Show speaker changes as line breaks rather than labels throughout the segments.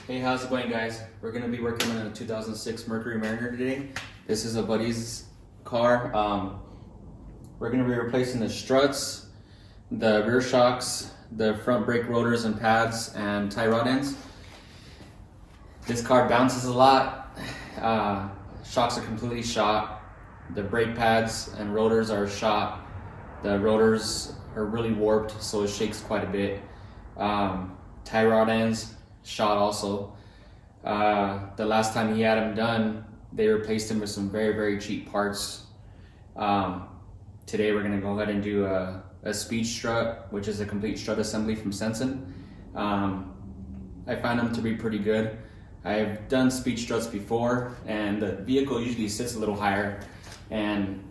Hey, how's it going, guys? We're going to be working on a 2006 Mercury Mariner today. This is a buddy's car. We're going to be replacing the struts, the rear shocks, the front brake rotors and pads, and tie rod ends. This car bounces a lot. Shocks are completely shot. The brake pads and rotors are shot. The rotors are really warped, so it shakes quite a bit. Tie rod ends shot also. The last time he had them done, they replaced him with some very cheap parts. Today we're going to go ahead and do a speed strut, which is a complete strut assembly from Senson. I find them to be pretty good. I've done speed struts before, and the vehicle usually sits a little higher, and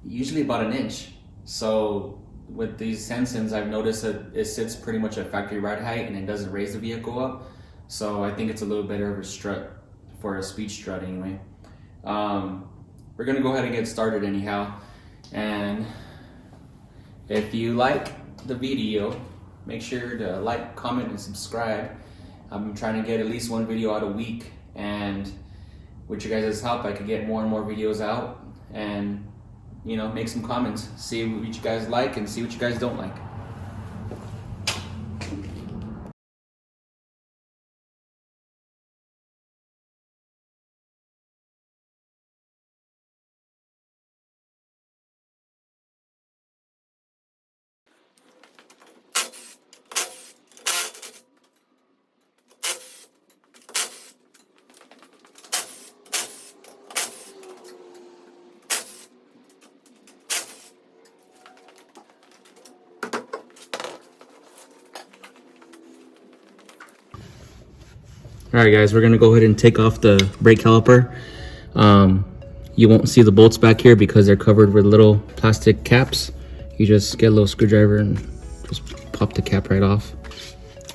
usually about an inch. So with these Sensons, I've noticed that it sits pretty much at factory ride height and it doesn't raise the vehicle up. So I think it's a little better of a strut for a speed strut anyway. We're gonna go ahead and get started anyhow. And if you like the video, make sure to like, comment, and subscribe. I'm trying to get at least one video out a week, and with your guys' help, I could get more and more videos out, and you know, make some comments, see what you guys like and see what you guys don't like. Alright guys, we're going to go ahead and take off the brake caliper. You won't see the bolts back here because they're covered with little plastic caps. You just get a little screwdriver and just pop the cap right off.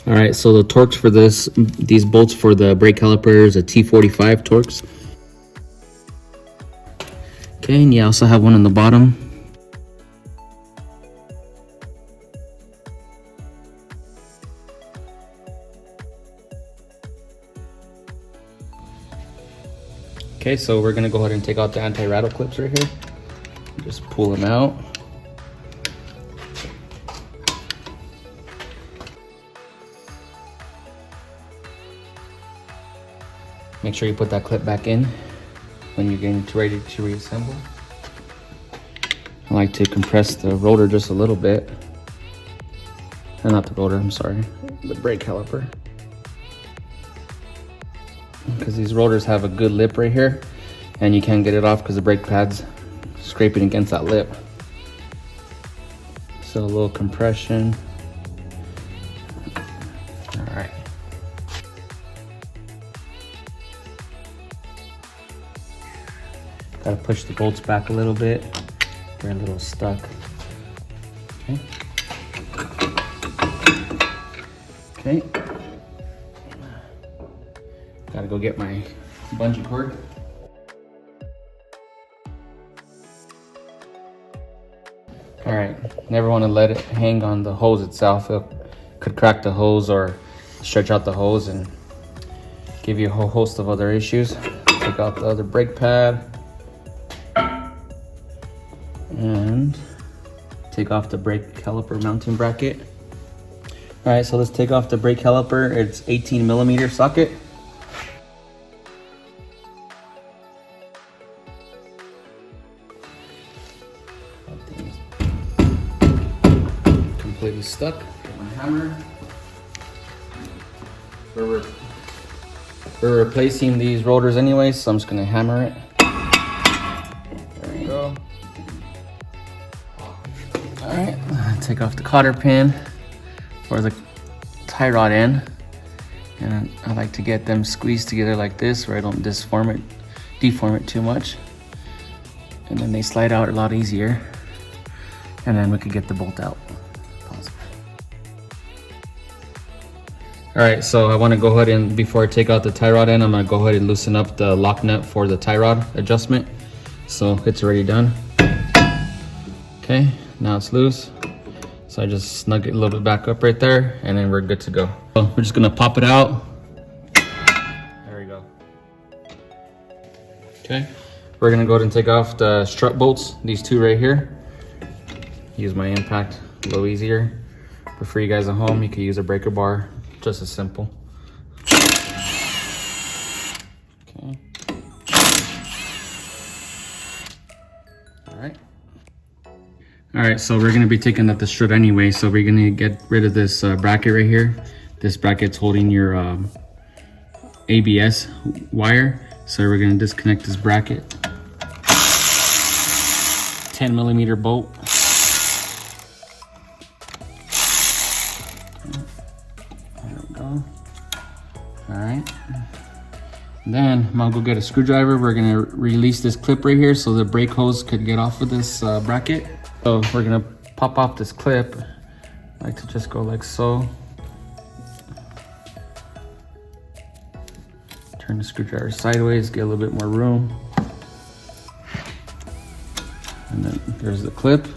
Alright, so the torques for these bolts for the brake caliper is a T45 torques. Okay, and you also have one on the bottom. Okay, so we're gonna go ahead and take out the anti-rattle clips right here. Just pull them out. Make sure you put that clip back in when you're getting ready to reassemble. I like to compress the rotor just a little bit. Not the rotor, I'm sorry, the brake caliper. Because these rotors have a good lip right here, and you can't get it off because the brake pad's scraping against that lip. So a little compression. All right. Gotta push the bolts back a little bit. They're a little stuck. Okay. Okay. Gotta go get my bungee cord. All right, never want to let it hang on the hose itself. It could crack the hose or stretch out the hose and give you a whole host of other issues. Take out the other brake pad and take off the brake caliper mounting bracket. All right, so let's take off the brake caliper. It's 18mm socket. Completely stuck. Get my hammer. We're replacing these rotors anyway, so I'm just gonna hammer it. There you go. All right, take off the cotter pin for the tie rod end, and I like to get them squeezed together like this, where I don't deform it too much, and then they slide out a lot easier, and then we could get the bolt out. All right, so I want to go ahead and, before I take out the tie rod end, I'm going to go ahead and loosen up the lock nut for the tie rod adjustment. So it's already done. Okay, now it's loose. So I just snug it a little bit back up right there, and then we're good to go. So we're just going to pop it out. Okay, we're gonna go ahead and take off the strut bolts, these two right here. Use my impact a little easier. But for you guys at home, you can use a breaker bar, just as simple. Okay. All right, so we're gonna be taking out the strut anyway, so we're gonna get rid of this bracket right here. This bracket's holding your ABS wire. So we're gonna disconnect this bracket. 10mm bolt. There we go. All right. Then I'm gonna go get a screwdriver. We're gonna release this clip right here so the brake hose could get off of this bracket. So we're gonna pop off this clip. I like to just go like so. Turn the screwdriver sideways, get a little bit more room. And then there's the clip.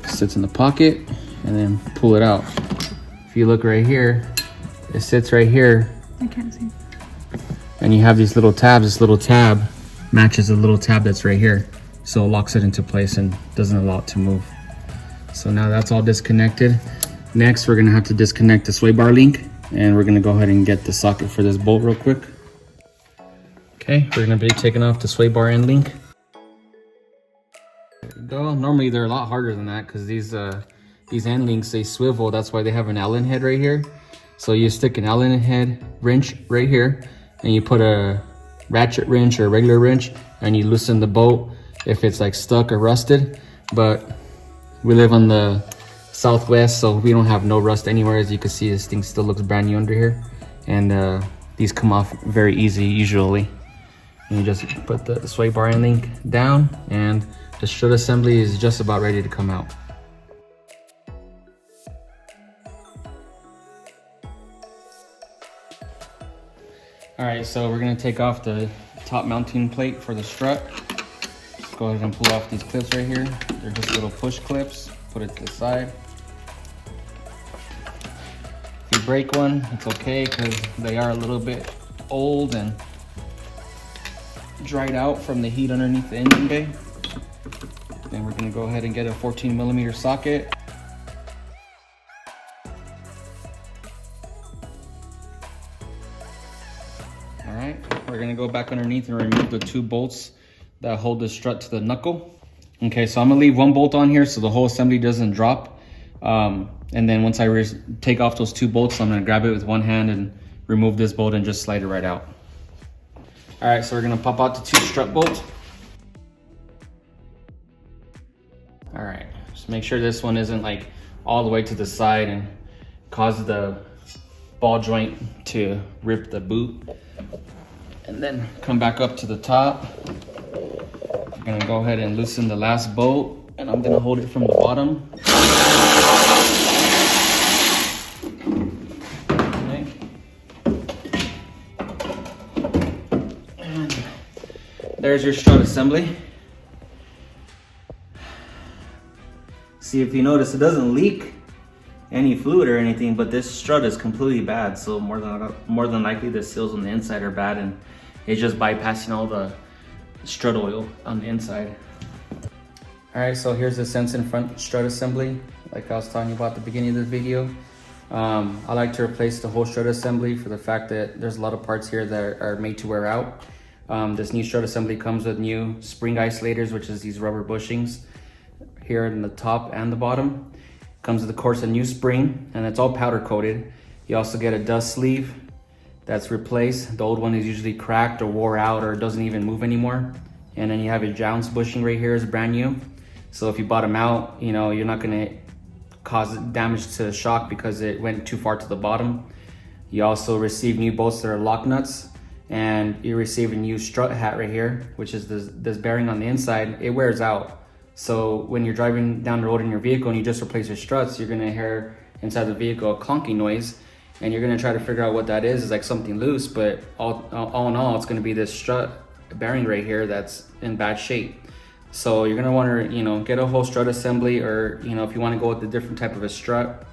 Sits in the pocket, and then pull it out. If you look right here, it sits right here.
I can't see.
And you have these little tabs. This little tab matches the little tab that's right here. So it locks it into place and doesn't allow it to move. So now that's all disconnected. Next, we're gonna have to disconnect the sway bar link, and we're gonna go ahead and get the socket for this bolt real quick. Okay, we're gonna be taking off the sway bar end link. There we go. Normally they're a lot harder than that because these end links, they swivel. That's why they have an Allen head right here. So you stick an Allen head wrench right here, and you put a ratchet wrench or a regular wrench, and you loosen the bolt if it's like stuck or rusted. But we live on the Southwest, so we don't have no rust anywhere. As you can see, this thing still looks brand new under here, and these come off very easy usually. And you just put the sway bar end link down, and the strut assembly is just about ready to come out. All right, so we're gonna take off the top mounting plate for the strut. Just go ahead and pull off these clips right here. They're just little push clips. Put it to the side. If you break one, it's okay because they are a little bit old and dried out from the heat underneath the engine bay. Then we're gonna go ahead and get a 14mm socket. All right, we're gonna go back underneath and remove the two bolts that hold the strut to the knuckle. Okay, so I'm gonna leave one bolt on here so the whole assembly doesn't drop. And then once I take off those two bolts, I'm gonna grab it with one hand and remove this bolt and just slide it right out. All right, so we're gonna pop out the two strut bolts. All right, just make sure this one isn't like all the way to the side and cause the ball joint to rip the boot. And then come back up to the top. I'm gonna go ahead and loosen the last bolt, and I'm gonna hold it from the bottom. Okay. And there's your strut assembly. See, if you notice, it doesn't leak any fluid or anything, but this strut is completely bad. So more than likely the seals on the inside are bad, and it's just bypassing all the strut oil on the inside. All right, so here's the Senson front strut assembly. Like I was telling you about at the beginning of this video. I like to replace the whole strut assembly for the fact that there's a lot of parts here that are made to wear out. This new strut assembly comes with new spring isolators, which is these rubber bushings here in the top and the bottom. Comes with, of course, a new spring, and it's all powder coated. You also get a dust sleeve that's replaced. The old one is usually cracked or wore out or doesn't even move anymore. And then you have your jounce bushing right here is brand new. So if you bottom out, you know, you're not gonna cause damage to the shock because it went too far to the bottom. You also receive new bolts that are lock nuts, and you receive a new strut hat right here, which is this bearing on the inside. It wears out. So when you're driving down the road in your vehicle and you just replace your struts, you're gonna hear inside the vehicle a clunking noise, and you're gonna try to figure out what that is. It's like something loose, but all in all, it's gonna be this strut bearing right here that's in bad shape. So you're gonna wanna, you know, get a whole strut assembly, or, you know, if you wanna go with a different type of a strut,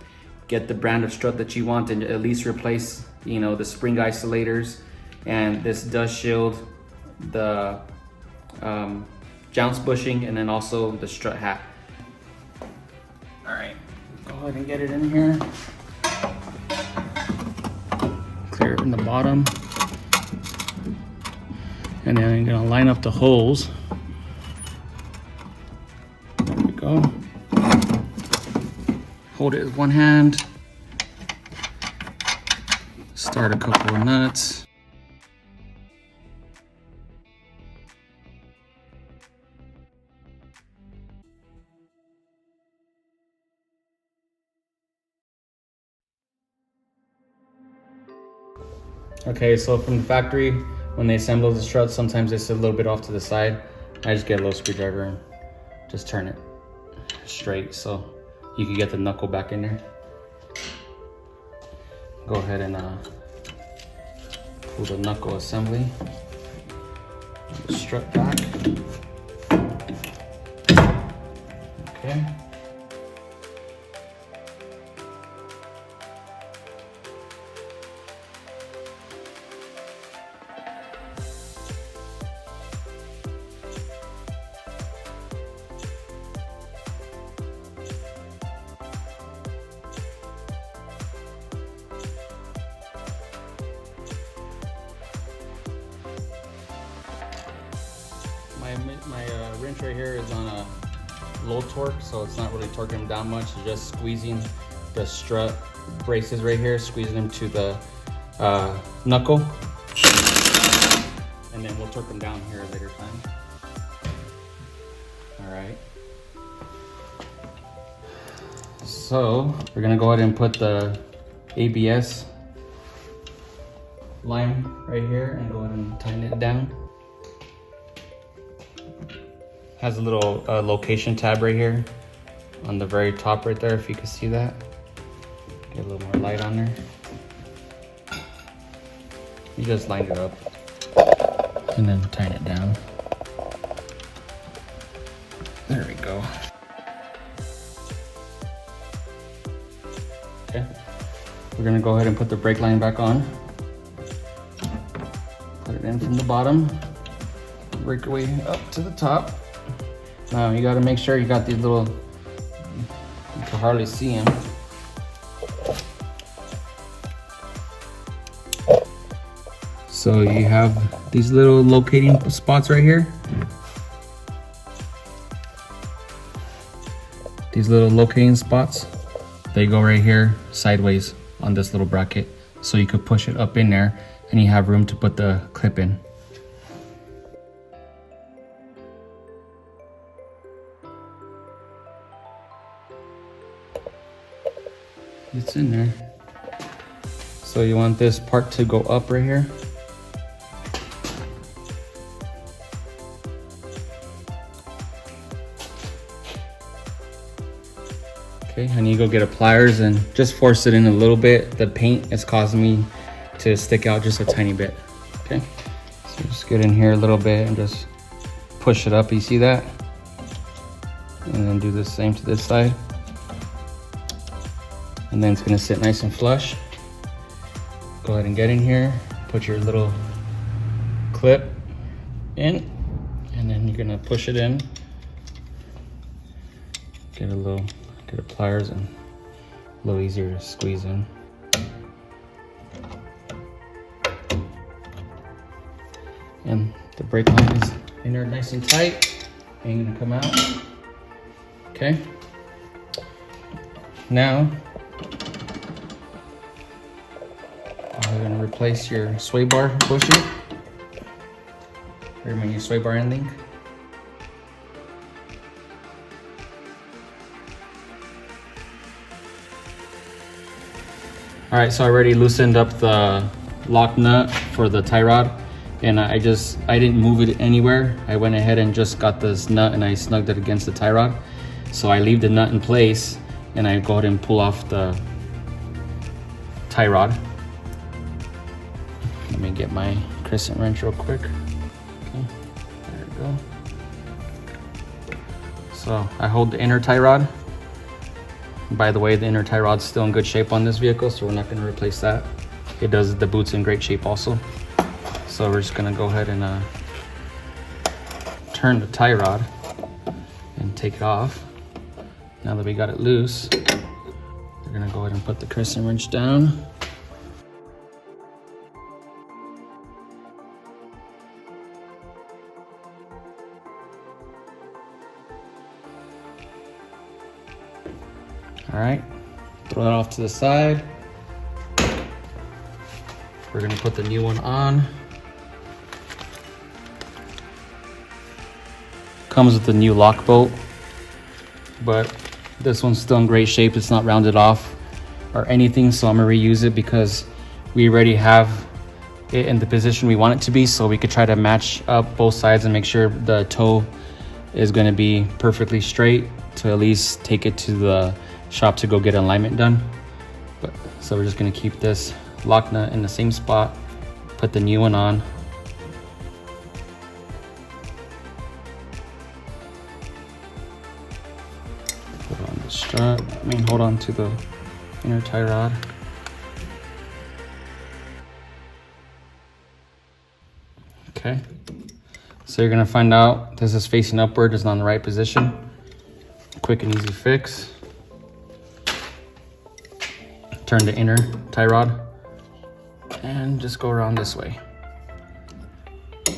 get the brand of strut that you want and at least replace, you know, the spring isolators and this dust shield the jounce bushing, and then also the strut hat. All right, go ahead and get it in here. Clear it in the bottom. And then I'm gonna line up the holes. There we go. Hold it with one hand. Start a couple of nuts. Okay, so from the factory, when they assemble the struts, sometimes they sit a little bit off to the side. I just get a little screwdriver and just turn it straight so you can get the knuckle back in there. Go ahead and pull the knuckle assembly, the strut back. Okay. My wrench right here is on a low torque, so it's not really torquing them down much. It's just squeezing the strut braces right here, squeezing them to the knuckle, and then we'll torque them down here at a later time. All right. So we're gonna go ahead and put the ABS line right here and go ahead and tighten it down. Has a little location tab right here on the very top right there, if you can see that. Get a little more light on there. You just line it up and then tighten it down. There we go. Okay, we're gonna go ahead and put the brake line back on. Put it in from the bottom, work your way up to the top. Now you gotta make sure you got these little, you can hardly see them. So you have these little locating spots right here. These little locating spots, they go right here sideways on this little bracket. So you could push it up in there and you have room to put the clip in. It's in there. So you want this part to go up right here. Okay, and you go get a pliers and just force it in a little bit. The paint is causing me to stick out just a tiny bit. Okay, so just get in here a little bit and just push it up. You see that? And then do the same to this side. And then it's gonna sit nice and flush. Go ahead and get in here, put your little clip in, and then you're gonna push it in. Get a pliers and a little easier to squeeze in. And the brake line is in there nice and tight, ain't gonna come out. Okay. Now, we're gonna replace your sway bar bushing. Or your sway bar ending. All right, so I already loosened up the lock nut for the tie rod, and I didn't move it anywhere. I went ahead and just got this nut and I snugged it against the tie rod. So I leave the nut in place and I go ahead and pull off the tie rod. Let me get my crescent wrench real quick. Okay, there we go. So I hold the inner tie rod. By the way, the inner tie rod's still in good shape on this vehicle, so we're not gonna replace that. It does the boot's in great shape also. So we're just gonna go ahead and turn the tie rod and take it off. Now that we got it loose, we're gonna go ahead and put the crescent wrench down. All right, throw that off to the side. We're gonna put the new one on. Comes with the new lock bolt, but this one's still in great shape. It's not rounded off or anything, so I'm gonna reuse it because we already have it in the position we want it to be, so we could try to match up both sides and make sure the toe is gonna be perfectly straight to at least take it to the shop to go get alignment done. But so we're just gonna keep this lock nut in the same spot, put the new one on. Put on the strut, hold on to the inner tie rod. Okay, so you're gonna find out this is facing upward, it's not in the right position. Quick and easy fix. Turn the inner tie rod and just go around this way. There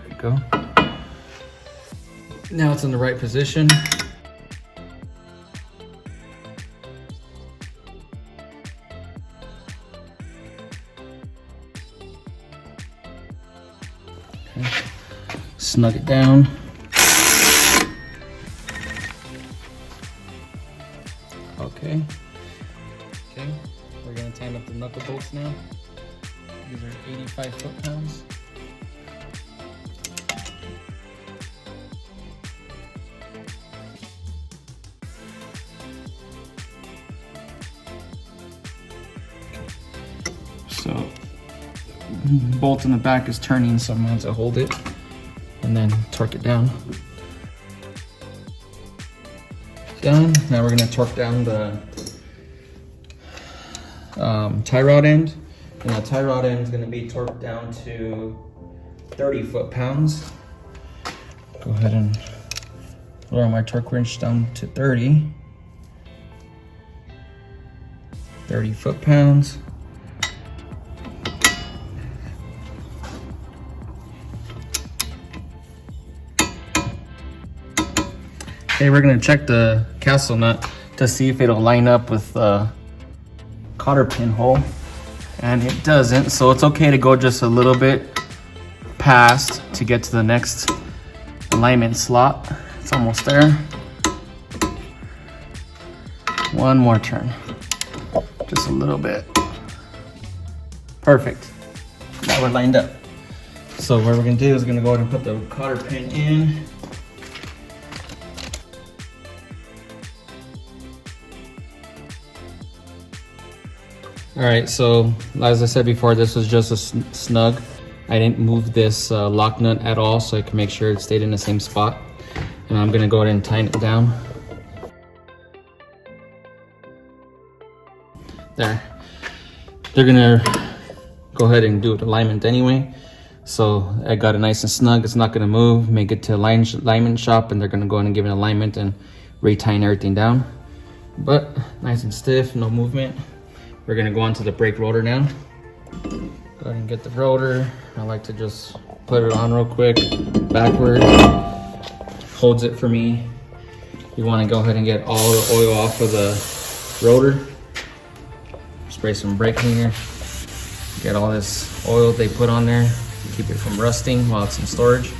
we go. Now it's in the right position. Okay. Snug it down. Okay. Okay. We're gonna tighten up the knuckle bolts now. These are 85 foot-pounds. So, bolt in the back is turning, so I'm going to hold it and then torque it down. Done. Now we're going to torque down the tie rod end, and the tie rod end is going to be torqued down to 30 foot-pounds. Go ahead and lower my torque wrench down to 30 foot-pounds. Okay, we're going to check the castle nut to see if it'll line up with the cotter pin hole, and it doesn't, so it's okay to go just a little bit past to get to the next alignment slot. It's almost there. One more turn, just a little bit. Perfect. Now we're lined up. So what we're gonna do is we're gonna go ahead and put the cotter pin in. All right, so as I said before, this was just a snug. I didn't move this lock nut at all, so I can make sure it stayed in the same spot. And I'm gonna go ahead and tighten it down. There. They're gonna go ahead and do alignment anyway. So I got it nice and snug, it's not gonna move. Make it to alignment shop, and they're gonna go in and give it alignment and re-tighten everything down. But nice and stiff, no movement. We're gonna go on to the brake rotor now. Go ahead and get the rotor. I like to just put it on real quick, backward. Holds it for me. You wanna go ahead and get all the oil off of the rotor. Spray some brake cleaner. Get all this oil they put on there. Keep it from rusting while it's in storage.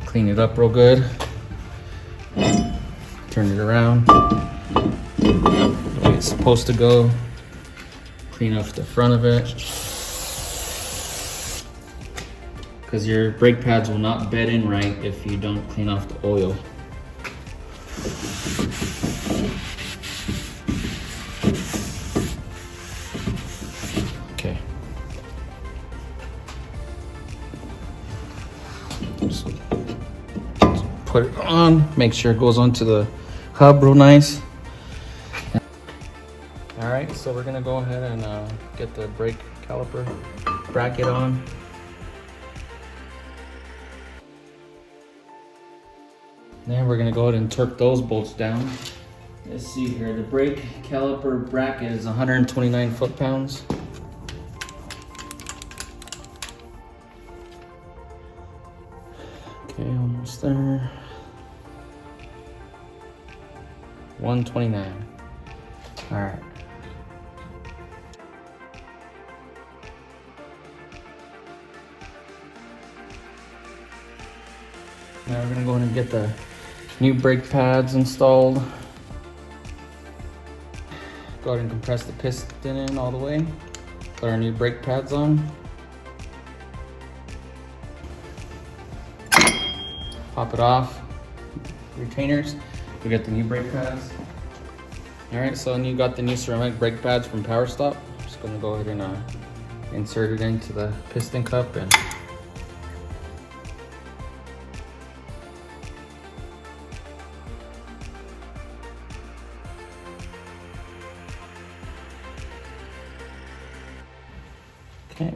Clean it up real good. Turn it around. The way it's supposed to go. Clean off the front of it, because your brake pads will not bed in right if you don't clean off the oil. Okay. So put it on, make sure it goes onto the hub real nice. Alright, so we're gonna go ahead and get the brake caliper bracket on. Then we're gonna go ahead and torque those bolts down. Let's see here, the brake caliper bracket is 129 foot-pounds. Okay, almost there. 129. All right. Now we're gonna go in and get the new brake pads installed. Go ahead and compress the piston in all the way. Put our new brake pads on. Pop it off. Retainers. We got the new brake pads. All right, so you got the new ceramic brake pads from Power Stop. I'm just gonna go ahead and insert it into the piston cup and okay,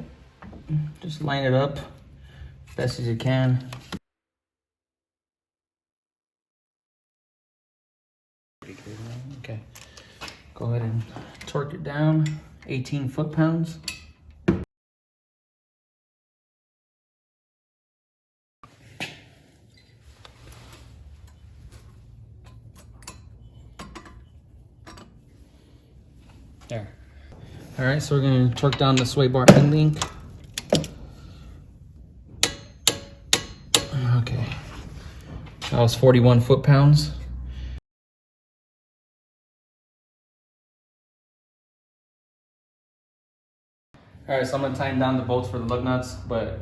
just line it up best as you can. Okay, go ahead and torque it down, 18 foot-pounds. There. All right, so we're gonna torque down the sway bar end link. Okay, that was 41 foot-pounds. All right, so I'm gonna tighten down the bolts for the lug nuts, but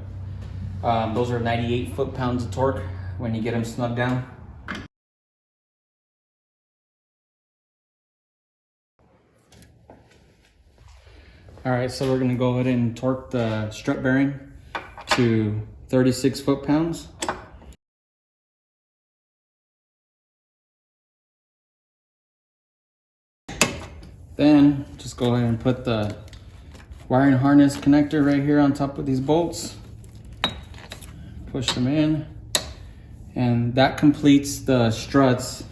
those are 98 foot-pounds of torque when you get them snug down. All right, so we're gonna go ahead and torque the strut bearing to 36 foot-pounds. Then just go ahead and put the wiring harness connector right here on top of these bolts. Push them in, and that completes the struts